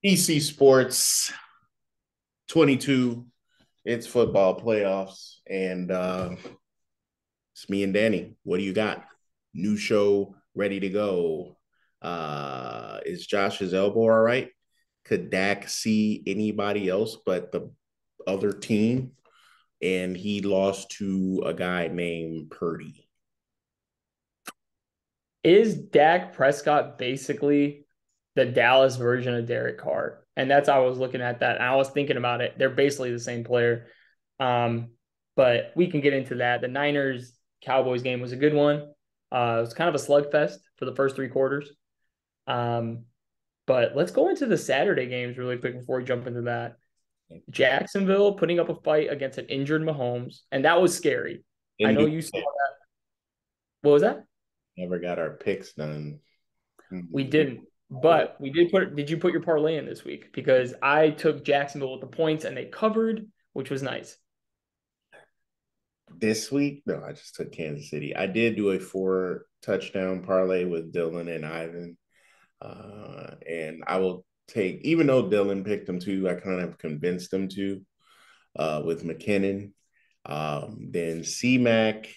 ECSports 22. It's football playoffs, and it's me and Danny. What do you got? New show ready to go. Is Josh's elbow all right? Could Dak see anybody else but the other team? And he lost to a guy named Purdy. Is Dak Prescott basically the Dallas version of Derek Carr? And that's how I was looking at that. And I was thinking about it. They're basically the same player. Um, but we can get into that. The Niners Cowboys game was a good one. It was kind of a slugfest for the first three quarters. Um, but let's go into the Saturday games really quick before we jump into that. Jacksonville putting up a fight against an injured Mahomes, and that was scary. I And know you saw that. What was that? never got our picks done. We didn't, but we did put. Did you put your parlay in this week? Because I took Jacksonville with the points and they covered, which was nice. This week, no, I just took Kansas City. I did do a 4 touchdown parlay with Dylan and Ivan. And I will take, even though Dylan picked him too, I kind of convinced him to with McKinnon. Then C Mac,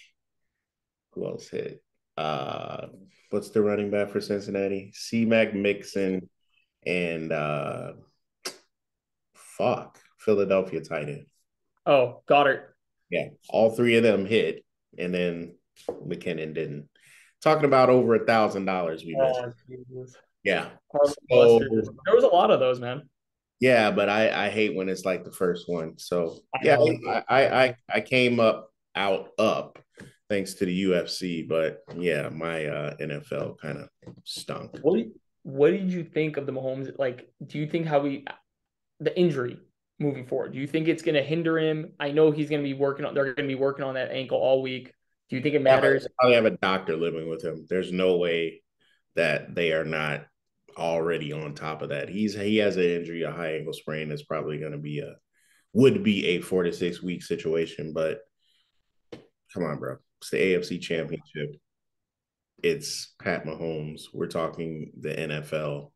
who else hit? Uh, what's the running back for Cincinnati? C Mac, Mixon, and Philadelphia tight end. Oh, Goddard. Yeah, all three of them hit, and then McKinnon didn't. Talking about over $1,000 we missed. Oh, Jesus. Yeah. Harlem So Buster. There was a lot of those, man. yeah, but I hate when it's like the first one. So I yeah, know. I came up thanks to the UFC, but yeah, my NFL kind of stunk. What what did you think of the Mahomes? Like, do you think how the injury moving forward? Do you think it's going to hinder him? I know he's going to be working on. They're going to be working on that ankle all week. Do you think it matters? Probably have a doctor living with him. There's no way that they are not already on top of that. He has an injury, a high ankle sprain. It's probably going to be a would be a 4 to 6 week situation. But come on, bro, it's the AFC Championship. It's Pat Mahomes. We're talking the NFL.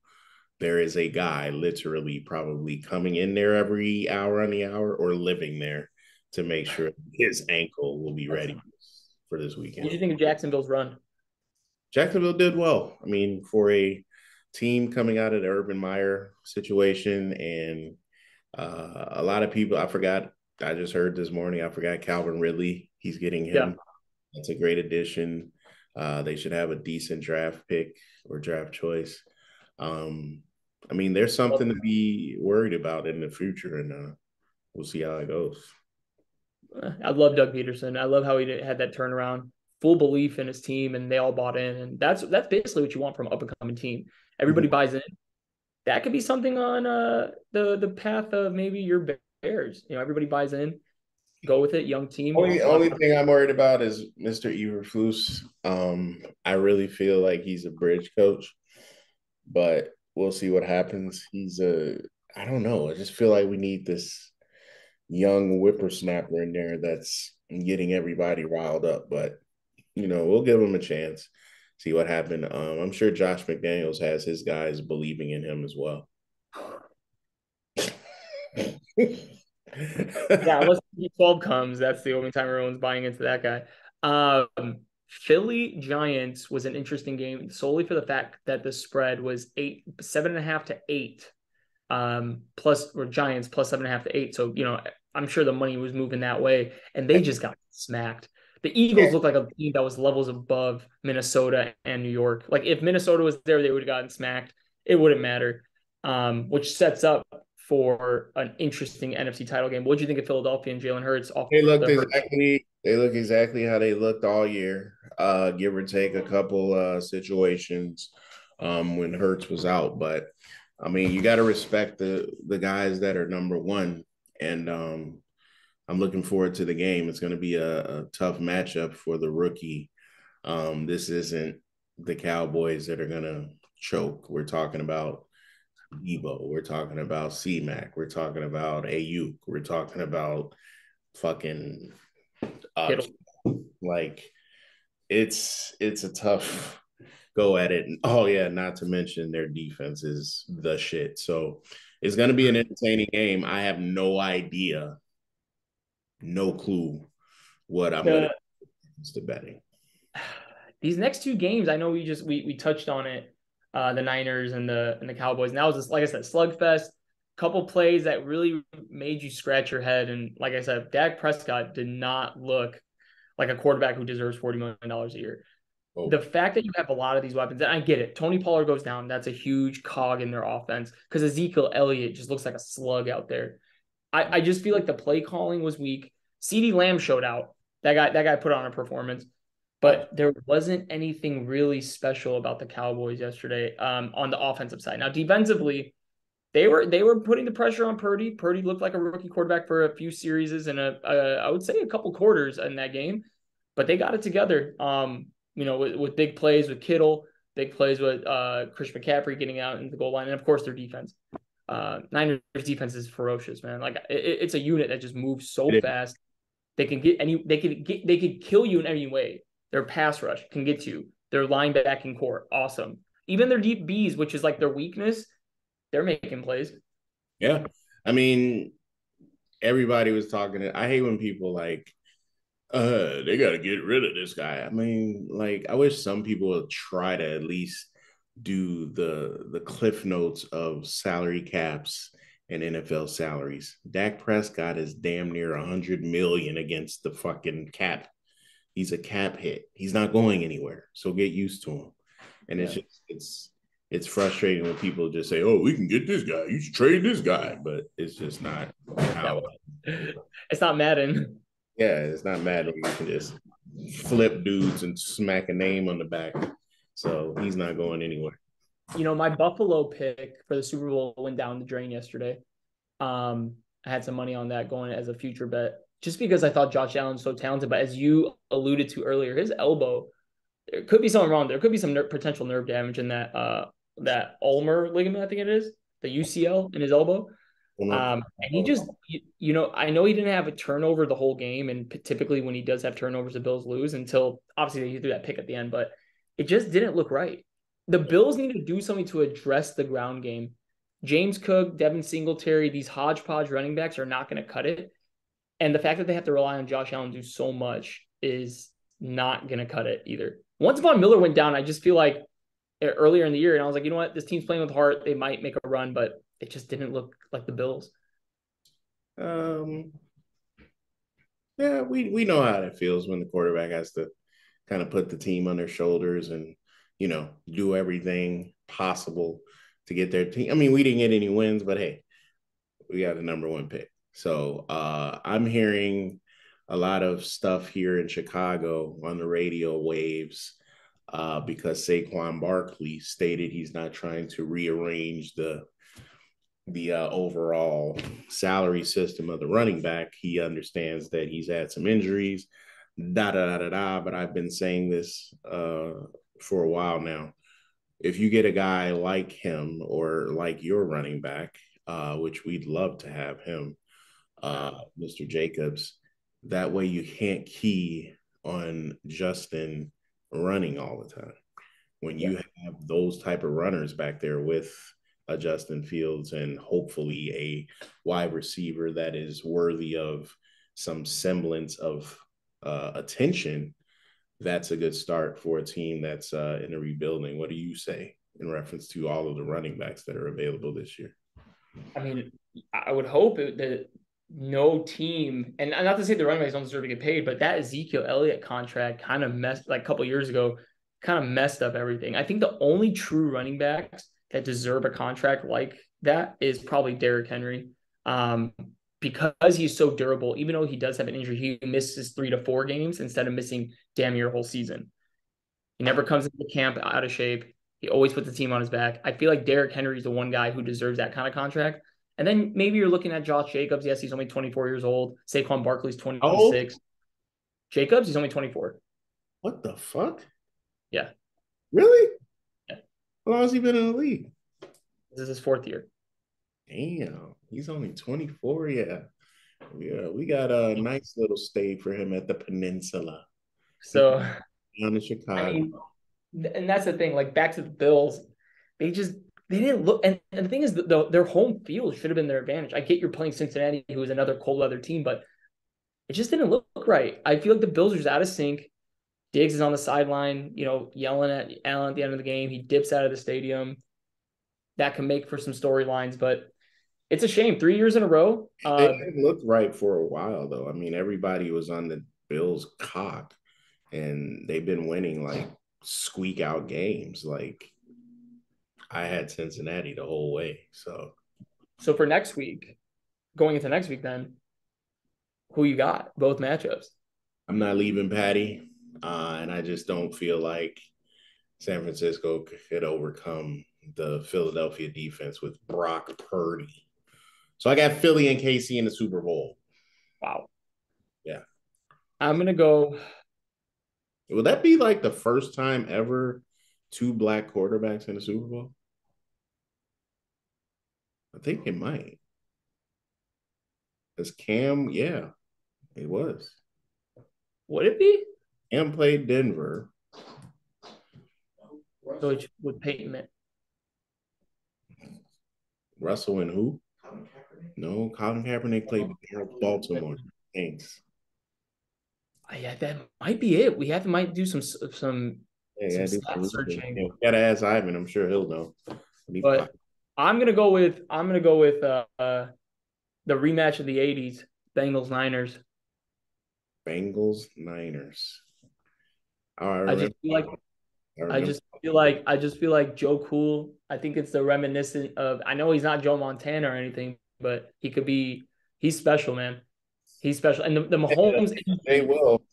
There is a guy literally probably coming in there every hour on the hour or living there to make sure his ankle will be ready for this What do weekend. you think of Jacksonville's run? Jacksonville did well. I mean, for a team coming out of the Urban Meyer situation, and a lot of people, I forgot, I just heard this morning, I forgot Calvin Ridley. He's getting Yeah. him. That's a great addition. They should have a decent draft pick or draft choice. Um, I mean, there's something to be worried about in the future, and we'll see how it goes. I love Doug Peterson. I love how he had that turnaround, full belief in his team, and they all bought in. And that's basically what you want from an up and coming team. Everybody Mhm. buys in. That could be something on the path of maybe your Bears. Everybody buys in, go with it. Young team. Only thing I'm worried about is Mr. Eberflus. I really feel like he's a bridge coach, but we'll see what happens. I don't know. I just feel like we need this young whippersnapper in there that's getting everybody riled up. But we'll give him a chance. See what happened. I'm sure Josh McDaniels has his guys believing in him as well. Yeah, unless Week 12 comes, that's the only time everyone's buying into that guy. Philly Giants was an interesting game solely for the fact that the spread was 7.5 to 8, plus or Giants plus 7.5 to 8. So I'm sure the money was moving that way, and they just got smacked. The Eagles looked like a team that was levels above Minnesota and New York. Like if Minnesota was there, they would have gotten smacked. It wouldn't matter, which sets up for an interesting NFC title game. What do you think of Philadelphia and Jalen Hurts off the Hurts? They look exactly how they looked all year, give or take a couple situations when Hurts was out. But I mean, you got to respect the guys that are number one, and I'm looking forward to the game. It's going to be a tough matchup for the rookie. This isn't the Cowboys that are going to choke. We're talking about Debo. We're talking about C-Mac. We're talking about Ayuk. We're talking about fucking uh, Kittle. like it's a tough go at it. And oh yeah, not to mention their defense is the shit. So it's going to be an entertaining game. I have no idea, no clue what I'm going The to betting. these next two games, I know we touched on it, the Niners and the Cowboys. And that was just, like I said, slugfest. Couple plays that really made you scratch your head. And like I said, Dak Prescott did not look like a quarterback who deserves $40 million a year. Oh, The fact that you have a lot of these weapons, and I get it. Tony Pollard goes down. That's a huge cog in their offense because Ezekiel Elliott just looks like a slug out there. I just feel like the play calling was weak. CeeDee Lamb showed out. That guy put on a performance, but there wasn't anything really special about the Cowboys yesterday on the offensive side. Now defensively, they were putting the pressure on Purdy. Purdy looked like a rookie quarterback for a few series and I would say a couple quarters in that game, but they got it together. With big plays with Kittle, big plays with Chris McCaffrey getting out into the goal line, and of course their defense. Niners defense is ferocious, man. Like it's a unit that just moves so it fast. They can get any. They could kill you in any way. Their pass rush can get you. Their linebacking core, awesome. Even their deep Bs, which is like their weakness, they're making plays. yeah. I mean, everybody was talking. I hate when people like, they got to get rid of this guy. I mean, like, I wish some people would try to at least do the cliff notes of salary caps and NFL salaries. Dak Prescott is damn near 100 million against the fucking cap. He's a cap hit. He's not going anywhere. So get used to him. And Yeah, it's frustrating when people just say, "Oh, we can get this guy. You should trade this guy," but it's just not yeah. how. It's not Madden. Yeah, it's not mad that you can just flip dudes and smack a name on the back. So he's not going anywhere. My Buffalo pick for the Super Bowl went down the drain yesterday. I had some money on that going as a future bet, just because I thought Josh Allen's so talented. But as you alluded to earlier, his elbow, there could be something wrong. There could be some potential nerve damage in that ulnar ligament, I think it is, the UCL in his elbow. And he just, I know he didn't have a turnover the whole game, and typically when he does have turnovers, the Bills lose until obviously he threw that pick at the end, but it just didn't look right. The Bills need to do something to address the ground game. James Cook, Devin Singletary, these hodgepodge running backs are not going to cut it. And the fact that they have to rely on Josh Allen to do so much is not going to cut it either. Once Von Miller went down, I just feel like earlier in the year, and I was like, you know what, this team's playing with heart. They might make a run, but it just didn't look like the Bills. Um, yeah, we know how it feels when the quarterback has to kind of put the team on their shoulders and do everything possible to get their team. I mean, we didn't get any wins, but hey, we got a number one pick. So I'm hearing a lot of stuff here in Chicago on the radio waves because Saquon Barkley stated he's not trying to rearrange the overall salary system of the running back. He understands that he's had some injuries, da da da da da. But I've been saying this for a while now. If you get a guy like him or like your running back, which we'd love to have him, Mr. Jacobs, that way you can't key on Justin running all the time. When Yeah. you have those type of runners back there with a Justin Fields and hopefully a wide receiver that is worthy of some semblance of attention, that's a good start for a team that's in a rebuilding. What do you say in reference to all of the running backs that are available this year? I mean, I would hope that no team, and not to say the running backs don't deserve to get paid, but that Ezekiel Elliott contract kind of messed, like a couple years ago, kind of messed up everything. I think the only true running backs that deserve a contract like that is probably Derrick Henry. Um, because he's so durable, even though he does have an injury, he misses 3 to 4 games instead of missing damn near a whole season. He never comes into camp out of shape. He always puts the team on his back. I feel like Derrick Henry is the one guy who deserves that kind of contract. And then maybe you're looking at Josh Jacobs. Yes, he's only 24 years old. Saquon Barkley's How old? 26. Jacobs, he's only 24. What the fuck? Yeah. Really? Yeah. How long has he been in the league? This is his 4th year. Damn, he's only 24. Yeah. We got a nice little stay for him at the peninsula. He So, down in I mean, Chicago. and that's the thing. Like back to the Bills, they just they didn't look. And the thing is, their home field should have been their advantage. I get you're playing Cincinnati, who is another cold weather team, but it just didn't look right. I feel like the Bills are just out of sync. Diggs is on the sideline, yelling at Allen at the end of the game. He dips out of the stadium. That can make for some storylines, but it's a shame. 3 years in a row. They didn't look right for a while, though. I mean, everybody was on the Bills' cock, and they've been winning like squeak out games. Like I had Cincinnati the whole way, so So for next week, going into next week, then who you got? Both matchups. I'm not leaving Patty, and I just don't feel like San Francisco could overcome the Philadelphia defense with Brock Purdy. So I got Philly and KC in the Super Bowl. Wow. Yeah. I'm gonna go. Would that be like the first time ever two black quarterbacks in the Super Bowl? I think it might. Because Cam, yeah, it was. Would it be? Cam played Denver. So with Peyton Manning. Russell and who? No, Colin Kaepernick played Baltimore. Thanks. Yeah, that might be it. Might do some Yeah, stat searching. yeah, gotta ask Ivan. I'm sure he'll know. But I'm gonna go with the rematch of the '80s, Bengals Niners. Bengals Niners. Oh, I I remember. just feel like I I remember. just feel like I just feel like Joe Cool. I think it's the reminiscent of. I know he's not Joe Montana or anything, but he could be. He's special, man. He's special. And the Mahomes They injury. will.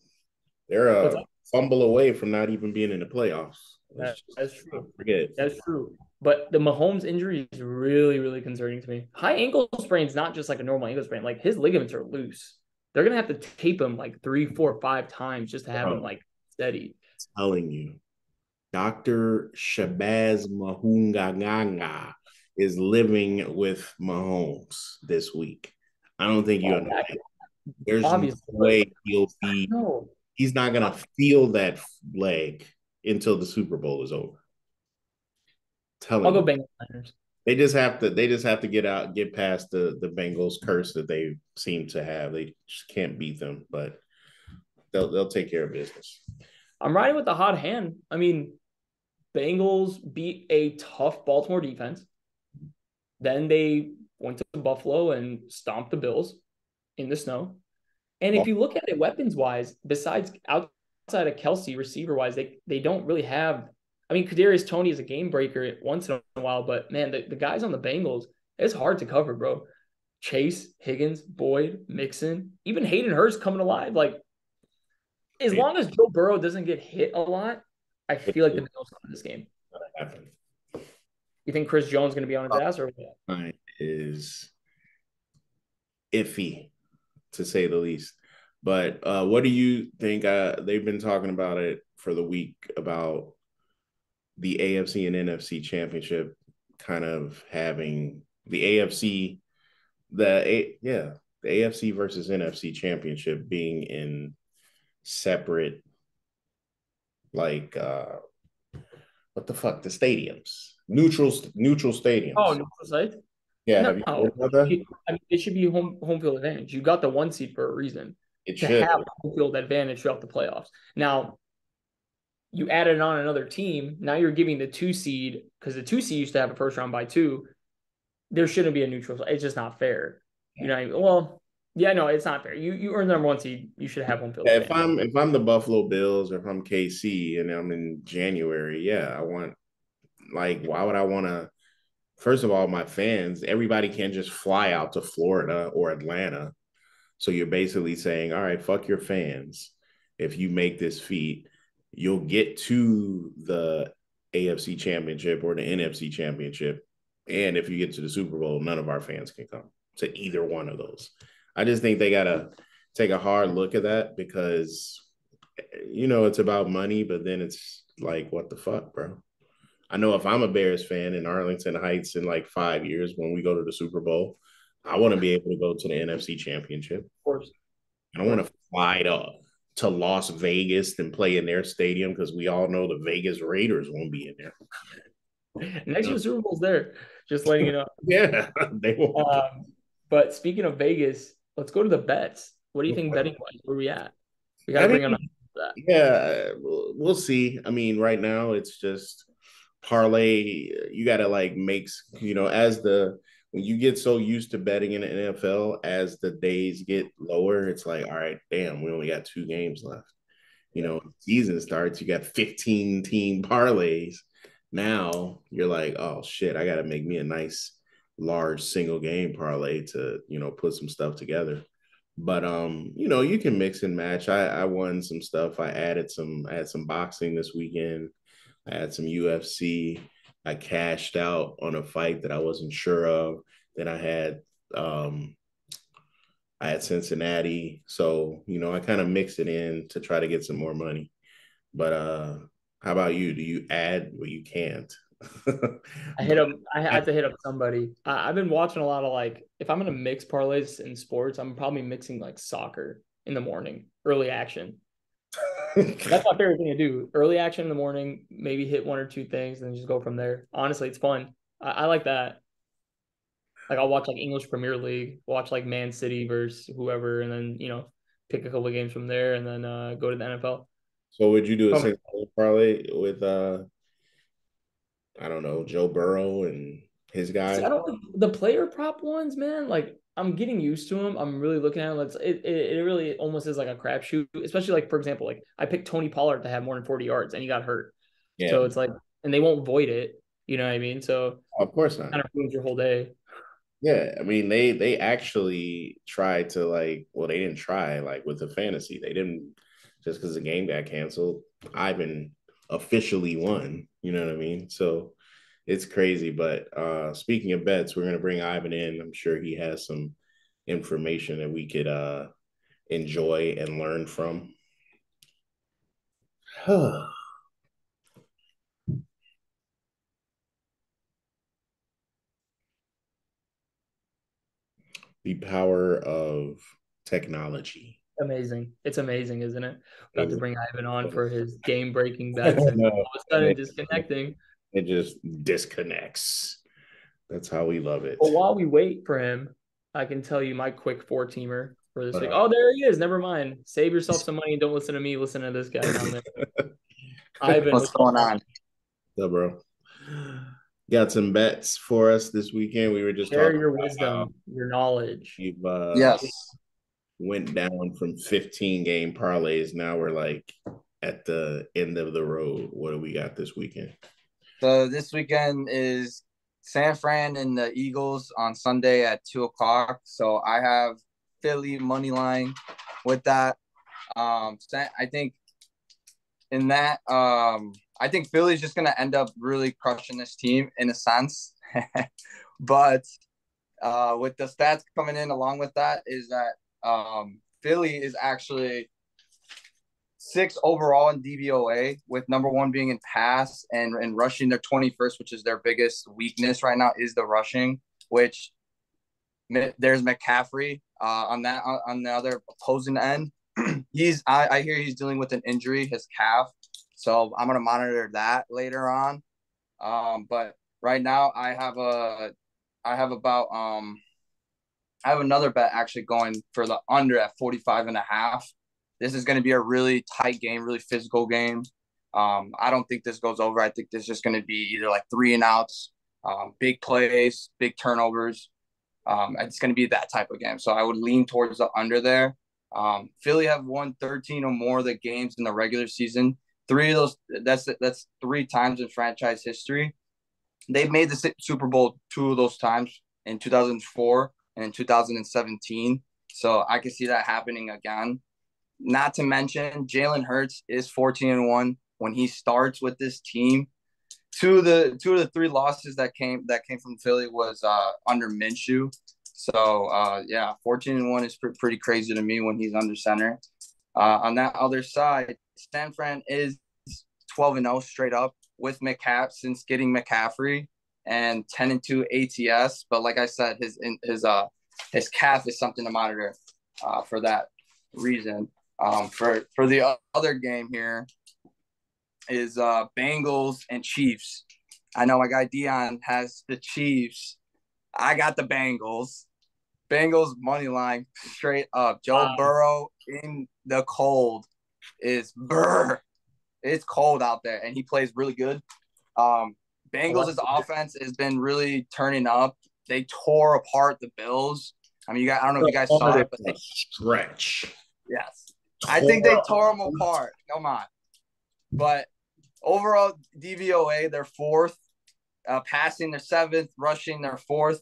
They're What's a up? fumble away from not even being in the playoffs. That's Not true. forget. That's true. But the Mahomes injury is really, really concerning to me. High ankle sprain is not just like a normal ankle sprain. Like his ligaments are loose. They're gonna have to tape him like 3, 4, 5 times just to have him Bro, like steady. telling you, Dr. Shabazz Mahunganganga is living with Mahomes this week. I don't think you understand. There's no Obviously, but way he'll be. no. He's not gonna feel that leg until the Super Bowl is over. I'll Telling go you. Bengals Niners. They just have to get past the Bengals curse that they seem to have. They just can't beat them, but they'll take care of business. I'm riding with the hot hand. I mean, Bengals beat a tough Baltimore defense. Then they went to Buffalo and stomped the Bills in the snow. And if you look at it weapons wise, besides outside of Kelsey, receiver wise, they don't really have. I mean, Kadarius Toney is a game breaker once in a while, but man, the guys on the Bengals, it's hard to cover, bro. Chase, Higgins, Boyd, Mixon, even Hayden Hurst coming alive. Like, as long as Joe Burrow doesn't get hit a lot, I feel like the Bills win this game. You think Chris Jones is going to be on his ass or what? Is iffy to say the least. But what do you think? They've been talking about it for the week about the AFC and NFC championship kind of having the AFC, the AFC versus NFC championship being in separate, like what the fuck, the stadiums, neutral Oh, stadiums. neutral site? Yeah, have you heard No, about that? I mean, it should be home field advantage. You got the one seed for a reason It to should. have home field advantage throughout the playoffs. Now, you added on another team. Now you're giving the two seed because the two seed used to have a first round by two. There shouldn't be a neutral. It's just not fair. You know, well, yeah, no, it's not fair. You earn the number one seed. You should have home field Yeah, advantage. if I'm the Buffalo Bills or if I'm KC and I'm in January, yeah, I want, like, why would I want to? First of all, my fans, everybody can't just fly out to Florida or Atlanta. So you're basically saying, all right, fuck your fans. If you make this feat, you'll get to the AFC championship or the NFC championship. And if you get to the Super Bowl, none of our fans can come to either one of those. I just think they got to take a hard look at that because, it's about money, but then it's like, what the fuck, bro? I know if I'm a Bears fan in Arlington Heights in like 5 years when we go to the Super Bowl, I want to be able to go to the NFC championship. Of course, I of don't want course. to fly to Las Vegas than play in their stadium because we all know the Vegas Raiders won't be in there. Next year's Super Bowl's there. Just letting you know. Yeah, they won't. But speaking of Vegas, let's go to the bets. What do you think betting wise? Where we at? We got I to bring on mean, that. yeah, we'll see. I mean, right now it's just parlay. You got to like as the when you get so used to betting in the NFL, as the days get lower, it's like, all right, damn, we only got 2 games left. Season starts, you got 15 team parlays. Now you're like, oh shit, I got to make me a nice large single game parlay to, put some stuff together. But you can mix and match. I won some stuff. I had some boxing this weekend. I had some UFC. I cashed out on a fight that I wasn't sure of. Then um I had Cincinnati. So, I kind of mix it in to try to get some more money. But how about you? Do you add? Well, you can't. I hit But up. I had to hit up somebody. I've been watching a lot of like. If I'm gonna mix parlays in sports, I'm probably mixing like soccer in the morning, early action. That's my favorite thing to do. Early action in the morning, maybe hit one or two things, and then just go from there. Honestly, it's fun. I like that. Like I'll watch like English Premier League, watch like Man City versus whoever, and then pick a couple of games from there, and then go to the NFL. so would you do a Um, single parlay with I don't know, Joe Burrow and his See, guys? I don't the player prop ones, man. Like I'm getting used to them. I'm really looking at them. It really almost is like a crapshoot, especially like for example, like I picked Tony Pollard to have more than 40 yards and he got hurt. Yeah, So it's like, and they won't void it. You know what I mean? So of course not. kind of ruins your whole day. Yeah, I mean they actually tried to well, they didn't try with the fantasy. They didn't just because the game got canceled. Ivan officially won. You know what I mean? So it's crazy. But speaking of bets, we're gonna bring Ivan in. I'm sure he has some information that we could enjoy and learn from. The power of technology. Amazing. It's amazing, isn't it? About to Exactly. bring Ivan on for his game breaking bets and No, all of a and sudden disconnecting. it just disconnects. That's how we love it. But while we wait for him, I can tell you my quick four teamer for this But week. Oh, there he is. Never mind. Save yourself some money and don't listen to me. Listen to this guy down there. Ivan, What's what's up, going man? on? so, bro, got some bets for us this weekend. We were just Share talking your about how wisdom, your knowledge. we've Yes. went down from 15 game parlays. Now we're at the end of the road. What do we got this weekend? So this weekend is San Fran and the Eagles on Sunday at 2 o'clock. So I have Philly money line with that. I think in that, I think Philly's just gonna end up really crushing this team in a sense. But with the stats coming in along with that is that Philly is actually 6 overall in DVOA, with number 1 being in pass and rushing. Their 21st, which is their biggest weakness right now, is the rushing. Which there's McCaffrey on the other opposing end. I hear he's dealing with an injury, his calf. So I'm gonna monitor that later on. But right now I have about I have another bet actually going for the under at 45.5. This is going to be a really tight game, really physical game. I don't think this goes over. I think this is just going to be either like 3-and-outs, big plays, big turnovers. It's going to be that type of game. So I would lean towards the under there. Philly have won 13 or more of the games in the regular season. 3 of those, that's 3 times in franchise history. They've made the Super Bowl 2 of those times in 2004 and in 2017. So I can see that happening again. Not to mention, Jalen Hurts is 14-1 when he starts with this team. Two of the 3 losses that came from Philly was under Minshew. So yeah, 14-1 is pretty crazy to me when he's under center. On that other side, San Fran is 12-0 straight up with since getting McCaffrey, and 10-2 ATS. But like I said, his calf is something to monitor for that reason. For the other game here is Bengals and Chiefs. I know my guy Dion has the Chiefs. I got the Bengals. Bengals money line straight up. Joe Burrow in the cold is burr. It's cold out there, and he plays really good. Bengals' offense has been really turning up. They tore apart the Bills. I mean, I don't know if you guys saw it, but stretch. Yes, I think they tore them apart. Come on, but overall DVOA they're fourth, passing they're seventh, rushing they're fourth.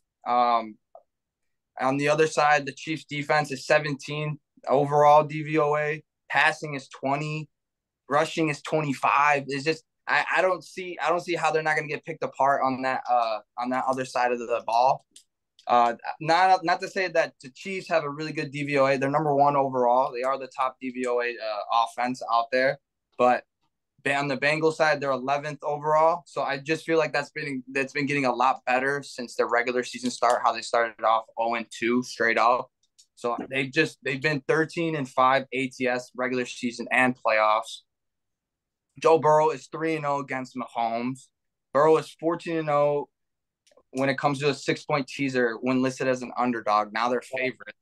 On the other side, the Chiefs defense is 17 overall DVOA. Passing is 20, rushing is 25. It's just I don't see how they're not going to get picked apart on that other side of the ball. Not to say that the Chiefs have a really good DVOA. They're number one overall. They are the top DVOA offense out there. But on the Bengals side, they're 11th overall. So I just feel like that's been getting a lot better since their regular season start. How they started off 0-2 straight up. So they've been 13-5 ATS regular season and playoffs. Joe Burrow is 3-0 against Mahomes. Burrow is 14-0 when it comes to a 6-point teaser when listed as an underdog. Now they're favorite.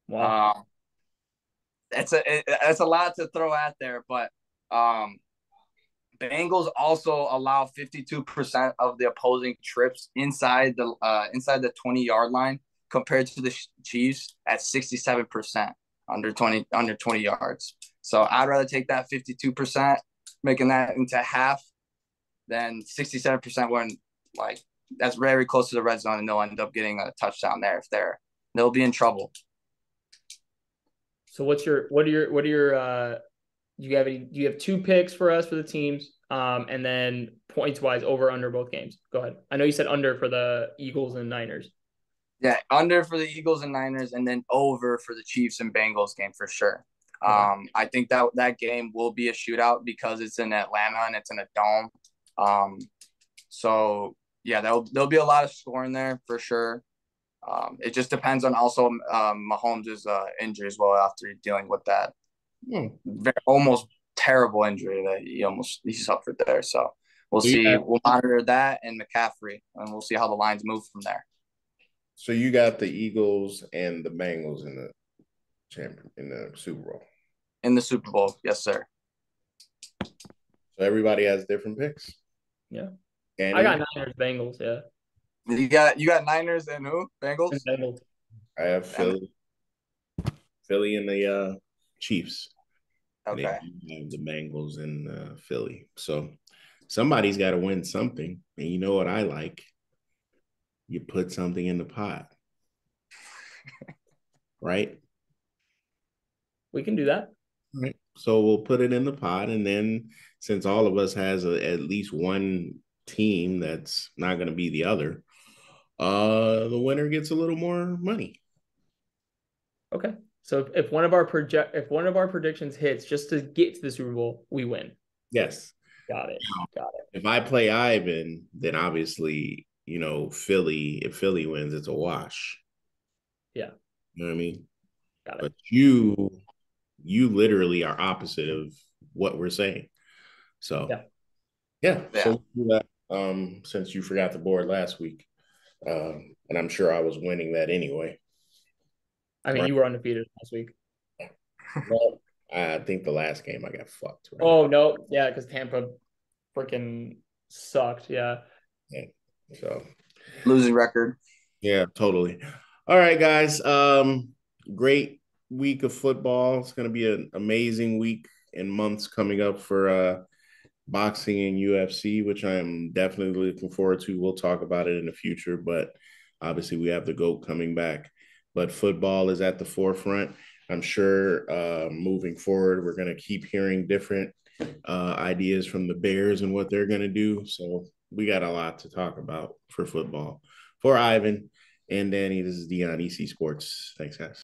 Wow. That's a lot to throw out there, but Bengals also allow 52% of the opposing trips inside the 20-yard line compared to the Chiefs at 67% under 20 yards. So I'd rather take that 52%, making that into half, than 67% when that's very close to the red zone and they'll end up getting a touchdown there. They'll be in trouble. So do you have two picks for us for the teams? And then points wise, over under both games. Go ahead. I know you said under for the Eagles and Niners. Yeah, under for the Eagles and Niners, and then over for the Chiefs and Bengals game for sure. Okay. I think that game will be a shootout because it's in Atlanta and it's in a dome. So yeah, there'll be a lot of scoring there for sure. It just depends on also Mahomes' injury as well after dealing with that almost terrible injury that he suffered there. So we'll see. Yeah. We'll monitor that and McCaffrey, and we'll see how the lines move from there. So you got the Eagles and the Bengals in the Super Bowl. In the Super Bowl, yes, sir. So everybody has different picks. Yeah, Danny? I got Niners, Bengals. Yeah. You got Niners and who? Bengals. And Bengals. I have Philly and the Chiefs. Okay. They have the Bengals and Philly. So somebody's got to win something, and you know what I like? You put something in the pot, right? We can do that. Right. So we'll put it in the pot, and then since all of us has at least one team that's not going to be the other, the winner gets a little more money. Okay. So if one of our predictions hits just to get to the Super Bowl, we win. Yes. Got it. If I play Ivan, then obviously, Philly, if Philly wins, it's a wash. Yeah. You know what I mean? Got it. But you literally are opposite of what we're saying. So yeah. So since you forgot the board last week, and I'm sure I was winning that anyway. I mean, right? You were undefeated last week. Well, I think the last game I got fucked. Right? Oh no, yeah, because Tampa freaking sucked. Yeah. So losing record. Yeah, totally. All right, guys. Great week of football. It's going to be an amazing week and months coming up for boxing and UFC, which I'm definitely looking forward to. We'll talk about it in the future, but obviously we have the GOAT coming back. But football is at the forefront. I'm sure moving forward, we're going to keep hearing different ideas from the Bears and what they're going to do. So we got a lot to talk about for football. For Ivan and Danny, this is Dion ECSports. Thanks, guys.